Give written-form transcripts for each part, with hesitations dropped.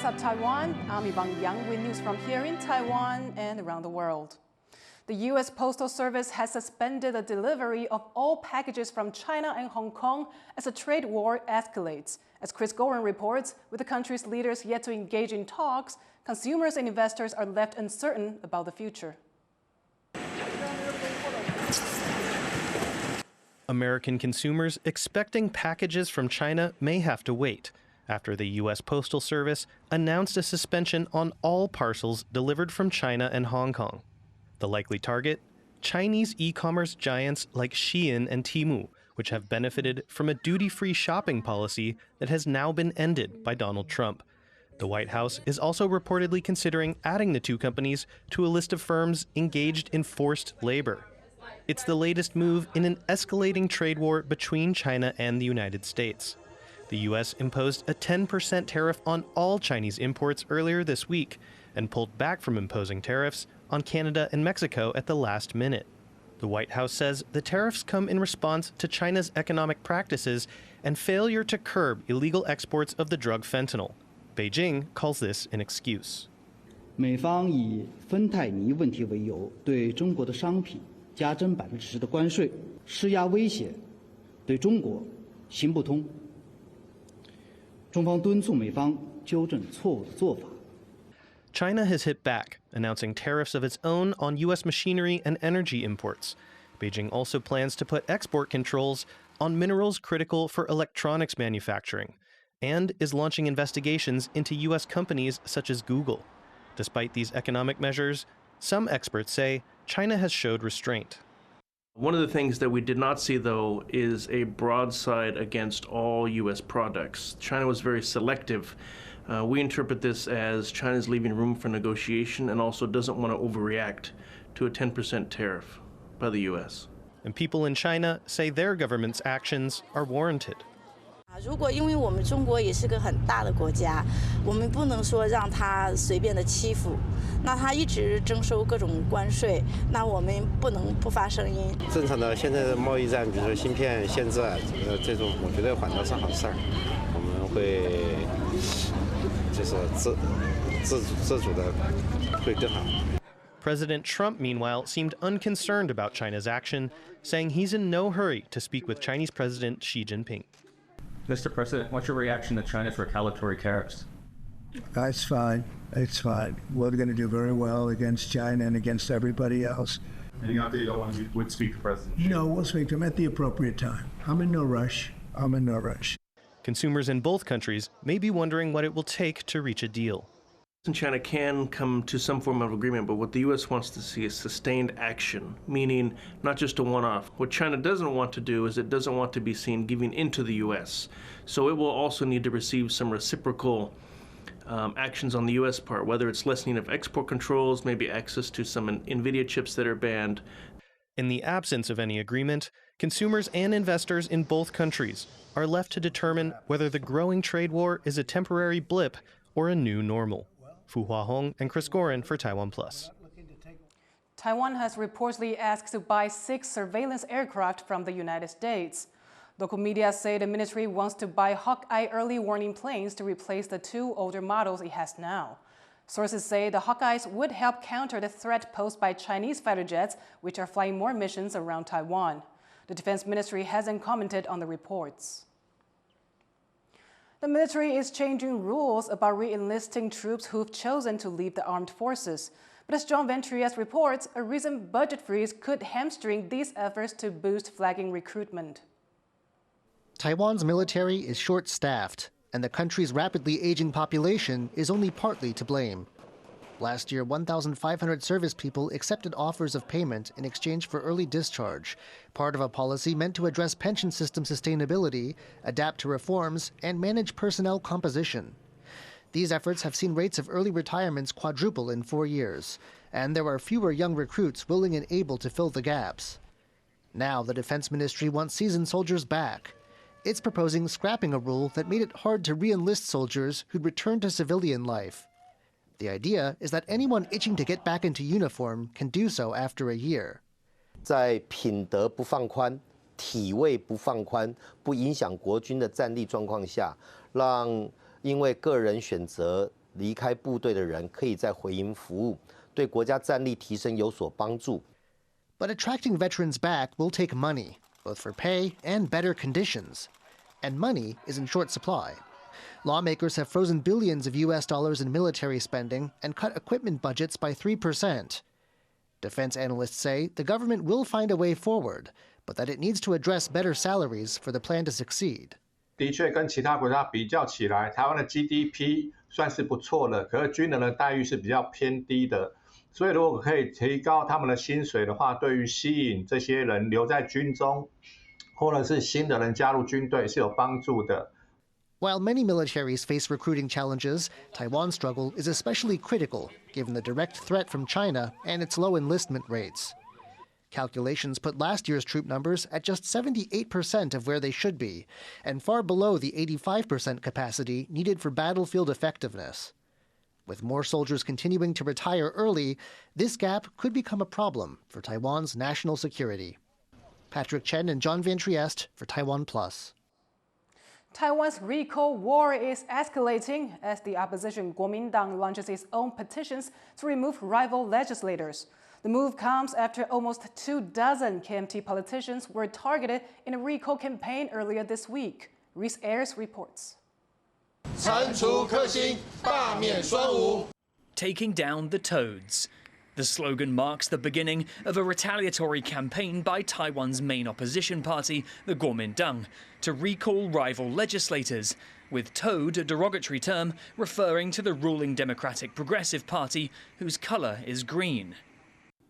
What's up, Taiwan? I'm Yvonne with news from here in Taiwan and around the world. The U.S. Postal Service has suspended the delivery of all packages from China and Hong Kong as the trade war escalates. As Chris Gorin reports, with the country's leaders yet to engage in talks, consumers and investors are left uncertain about the future. American consumers expecting packages from China may have to wait after the U.S. Postal Service announced a suspension on all parcels delivered from China and Hong Kong. The likely target? Chinese e-commerce giants like Shein and Temu, which have benefited from a duty-free shopping policy that has now been ended by Donald Trump. The White House is also reportedly considering adding the two companies to a list of firms engaged in forced labor. It's the latest move in an escalating trade war between China and the United States. The U.S. imposed a 10% tariff on all Chinese imports earlier this week and pulled back from imposing tariffs on Canada and Mexico at the last minute. The White House says the tariffs come in response to China's economic practices and failure to curb illegal exports of the drug fentanyl. Beijing calls this an excuse. 美方以芬太尼问题为由，对中国的商品加征10%的关税，施压威胁，对中国行不通。中方敦促美方纠正错误的做法。 China has hit back, announcing tariffs of its own on U.S. machinery and energy imports. Beijing also plans to put export controls on minerals critical for electronics manufacturing, and is launching investigations into U.S. companies such as Google. Despite these economic measures, some experts say China has showed restraint. One of the things that we did not see, though, is a broadside against all U.S. products. China was very selective. We interpret this as China's leaving room for negotiation and also doesn't want to overreact to a 10% tariff by the U.S. And people in China say their government's actions are warranted. 如果因为我们中国也是个很大的国家，我们不能说让他随便的欺负，那他一直征收各种关税，那我们不能不发声音。正常的现在的贸易战，比如说芯片限制啊，这种我觉得反倒是好事儿，我们会就是自主的会更好。 President Trump, meanwhile, seemed unconcerned about China's action, saying he's in no hurry to speak with Chinese President Xi Jinping. Mr. President, what's your reaction to China's retaliatory tariffs? It's fine. It's fine. We're going to do very well against China and against everybody else. Any update you would speak to President Xi? No, we'll speak to him at the appropriate time. I'm in no rush. I'm in no rush. Consumers in both countries may be wondering what it will take to reach a deal. China can come to some form of agreement, but what the U.S. wants to see is sustained action, meaning not just a one-off. What China doesn't want to do is it doesn't want to be seen giving into the U.S. So it will also need to receive some reciprocal actions on the U.S. part, whether it's lessening of export controls, maybe access to some NVIDIA chips that are banned. In the absence of any agreement, consumers and investors in both countries are left to determine whether the growing trade war is a temporary blip or a new normal. Fu Huahong and Chris Gorin for TaiwanPlus. Taiwan has reportedly asked to buy 6 surveillance aircraft from the United States. Local media say the military wants to buy Hawkeye early warning planes to replace the 2 older models it has now. Sources say the Hawkeyes would help counter the threat posed by Chinese fighter jets, which are flying more missions around Taiwan. The Defense Ministry hasn't commented on the reports. The military is changing rules about re-enlisting troops who've chosen to leave the armed forces. But as John Ventrias reports, a recent budget freeze could hamstring these efforts to boost flagging recruitment. Taiwan's military is short-staffed, and the country's rapidly aging population is only partly to blame. Last year, 1,500 service people accepted offers of payment in exchange for early discharge, part of a policy meant to address pension system sustainability, adapt to reforms, and manage personnel composition. These efforts have seen rates of early retirements quadruple in 4 years, and there are fewer young recruits willing and able to fill the gaps. Now the Defense Ministry wants seasoned soldiers back. It's proposing scrapping a rule that made it hard to re-enlist soldiers who'd returned to civilian life. The idea is that anyone itching to get back into uniform can do so after a year. 在品德不放宽、体位不放宽、不影响国军的战力状况下，让因为个人选择离开部队的人可以在回营服务，对国家战力提升有所帮助。But attracting veterans back will take money, both for pay and better conditions. And money is in short supply. Lawmakers have frozen billions of US dollars in military spending and cut equipment budgets by 3%. Defense analysts say the government will find a way forward, but that it needs to address better salaries for the plan to succeed. 的确，跟其他国家比较起来，台湾的 GDP 算是不错的，可是军人的待遇是比较偏低的。所以，如果可以提高他们的薪水的话，对于吸引这些人留在军中，或者是新的人加入军队是有帮助的。While many militaries face recruiting challenges, Taiwan's struggle is especially critical given the direct threat from China and its low enlistment rates. Calculations put last year's troop numbers at just 78% of where they should be, and far below the 85% capacity needed for battlefield effectiveness. With more soldiers continuing to retire early, this gap could become a problem for Taiwan's national security. Patrick Chen and John Van Trieste for TaiwanPlus. Taiwan's recall war is escalating as the opposition Kuomintang launches its own petitions to remove rival legislators. The move comes after almost 24 KMT politicians were targeted in a recall campaign earlier this week. Reese Ayers reports. Taking down the toads. The slogan marks the beginning of a retaliatory campaign by Taiwan's main opposition party, the Kuomintang, to recall rival legislators, with toad a derogatory term referring to the ruling Democratic Progressive Party, whose colour is green.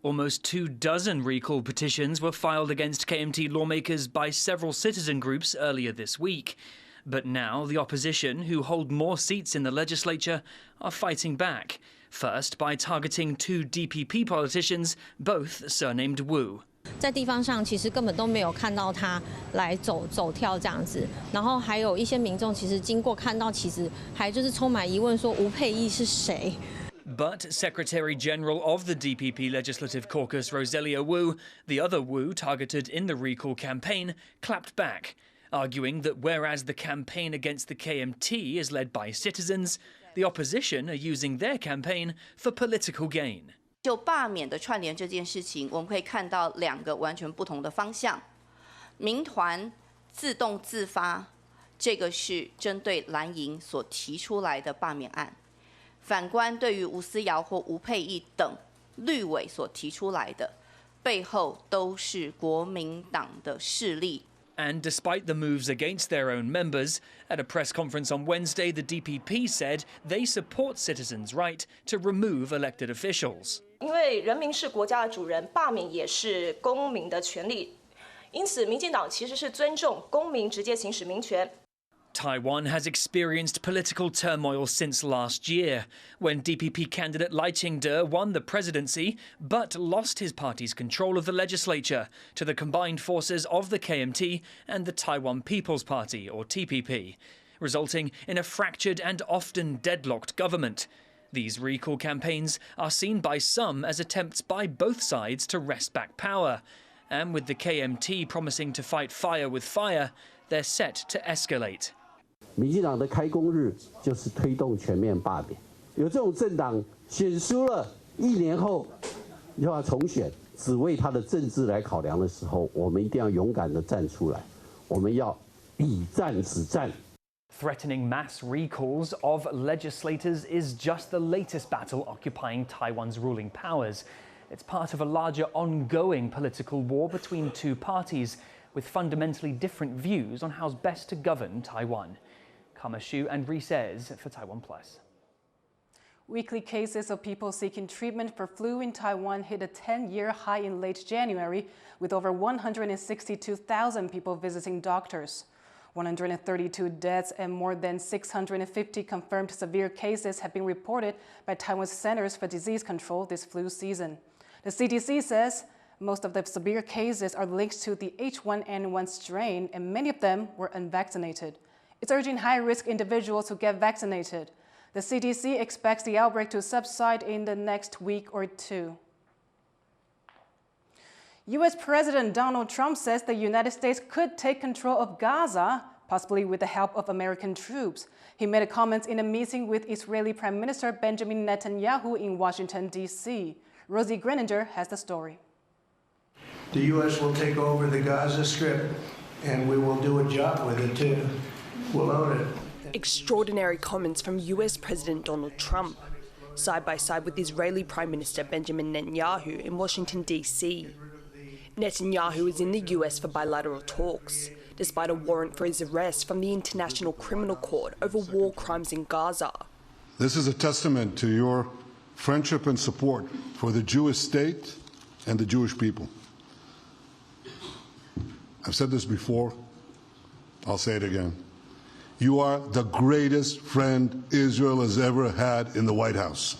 Almost 24 recall petitions were filed against KMT lawmakers by several citizen groups earlier this week. But now the opposition, who hold more seats in the legislature, are fighting back. First by targeting 2 DPP politicians, both surnamed Wu. 在地方上，其实根本都没有看到他来走跳这样子，然后还有一些民众其实经过看到，其实还就是充满疑问，说吴佩益是谁？ But Secretary General of the DPP Legislative Caucus, Roselia Wu, the other Wu targeted in the recall campaign, clapped back, arguing that whereas the campaign against the KMT is led by citizens, the opposition are using their campaign for political gain. 就罢免的串联这件事情，我们可以看到2个完全不同的方向。民团自动自发，这个是针对蓝营所提出来的罢免案。反观对于吴思瑶或吴佩益等绿委所提出来的，背后都是国民党的势力。 And despite the moves against their own members, at a press conference on Wednesday, the DPP said they support citizens' right to remove elected officials. 因为人民是国家的主人，罢免也是公民的权利，因此民进党其实是尊重公民直接行使民权。 Taiwan has experienced political turmoil since last year, when DPP candidate Lai Ching-te won the presidency but lost his party's control of the legislature to the combined forces of the KMT and the Taiwan People's Party, or TPP, resulting in a fractured and often deadlocked government. These recall campaigns are seen by some as attempts by both sides to wrest back power, and with the KMT promising to fight fire with fire, they're set to escalate. 民进党的开工日就是推动全面罢免。有这种政党选输了，1年后又要重选，只为他的政治来考量的时候，我们一定要勇敢地站出来，我们要以战止战。 Threatening mass recalls of legislators is just the latest battle occupying Taiwan's ruling powers. It's part of a larger ongoing political war between 2 parties with fundamentally different views on how best to govern Taiwan. Kama Xu and Reese Ayers for TaiwanPlus. Weekly cases of people seeking treatment for flu in Taiwan hit a 10-year high in late January, with over 162,000 people visiting doctors. 132 deaths and more than 650 confirmed severe cases have been reported by Taiwan's Centers for Disease Control this flu season. The CDC says most of the severe cases are linked to the H1N1 strain, and many of them were unvaccinated. It's urging high-risk individuals to get vaccinated. The CDC expects the outbreak to subside in the next week or 2. U.S. President Donald Trump says the United States could take control of Gaza, possibly with the help of American troops. He made comments in a meeting with Israeli Prime Minister Benjamin Netanyahu in Washington, D.C. Rosie Greninger has the story. The U.S. will take over the Gaza Strip, and we will do a job with it, too. We'll own it. Extraordinary comments from US President Donald Trump, side by side with Israeli Prime Minister Benjamin Netanyahu in Washington, D.C. Netanyahu is in the US for bilateral talks, despite a warrant for his arrest from the International Criminal Court over war crimes in Gaza. This is a testament to your friendship and support for the Jewish state and the Jewish people. I've said this before, I'll say it again. You are the greatest friend Israel has ever had in the White House.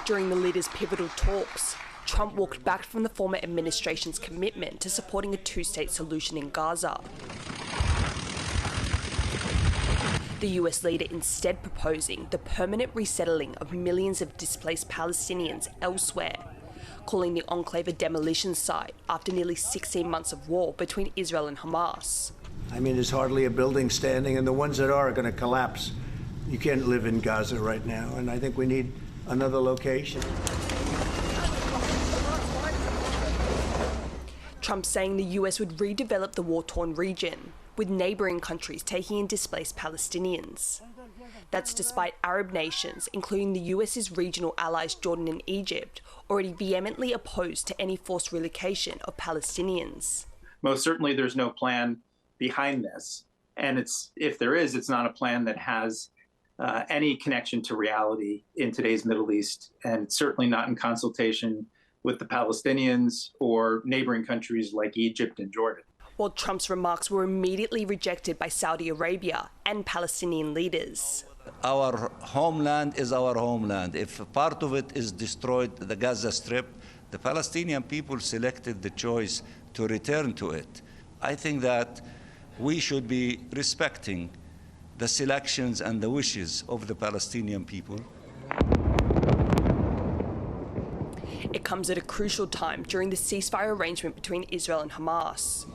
During the leaders' pivotal talks, Trump walked back from the former administration's commitment to supporting a two-state solution in Gaza. The US leader instead proposing the permanent resettling of millions of displaced Palestinians elsewhere, calling the enclave a demolition site after nearly 16 months of war between Israel and Hamas. I mean, there's hardly a building standing, and the ones that are going to collapse. You can't live in Gaza right now, and I think we need another location. Trump saying the US would redevelop the war-torn region, with neighbouring countries taking in displaced Palestinians. That's despite Arab nations, including the US's regional allies Jordan and Egypt, already vehemently opposed to any forced relocation of Palestinians. Most certainly there's no plan behind this. And if there is, it's not a plan that has any connection to reality in today's Middle East, and certainly not in consultation with the Palestinians or neighboring countries like Egypt and Jordan. While Trump's remarks were immediately rejected by Saudi Arabia and Palestinian leaders. Our homeland is our homeland. If part of it is destroyed, the Gaza Strip, the Palestinian people selected the choice to return to it. I think that we should be respecting the selections and the wishes of the Palestinian people. It comes at a crucial time during the ceasefire arrangement between Israel and Hamas.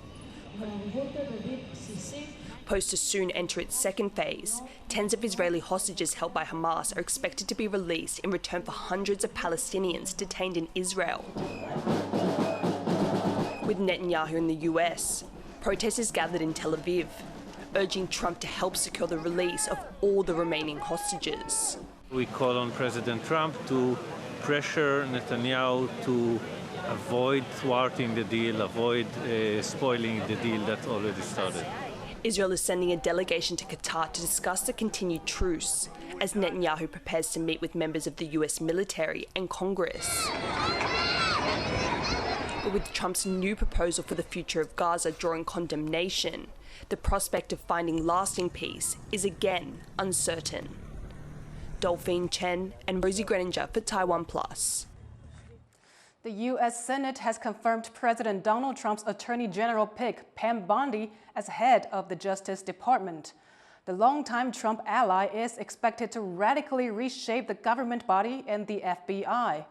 Poised to soon enter its second phase, tens of Israeli hostages held by Hamas are expected to be released in return for hundreds of Palestinians detained in Israel. With Netanyahu in the US, protesters gathered in Tel Aviv, urging Trump to help secure the release of all the remaining hostages. We call on President Trump to pressure Netanyahu to avoid thwarting the deal, avoid spoiling the deal that already started. Israel is sending a delegation to Qatar to discuss the continued truce, as Netanyahu prepares to meet with members of the US military and Congress. But with Trump's new proposal for the future of Gaza drawing condemnation, the prospect of finding lasting peace is again uncertain. Dolphine Chen and Rosie Greninger for TaiwanPlus. The U.S. Senate has confirmed President Donald Trump's Attorney General pick, Pam Bondi, as head of the Justice Department. The longtime Trump ally is expected to radically reshape the government body and the FBI.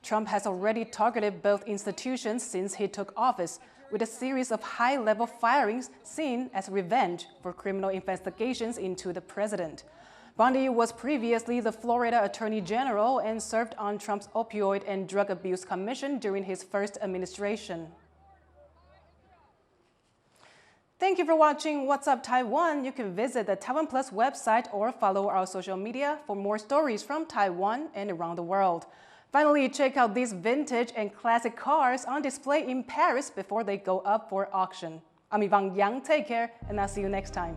Trump has already targeted both institutions since he took office, with a series of high-level firings seen as revenge for criminal investigations into the president. Bondi was previously the Florida Attorney General and served on Trump's Opioid and Drug Abuse Commission during his first administration. Thank you for watching What's Up Taiwan. You can visit the TaiwanPlus website or follow our social media for more stories from Taiwan and around the world. Finally, check out these vintage and classic cars on display in Paris before they go up for auction. I'm Yvonne Yang. Take care, and I'll see you next time.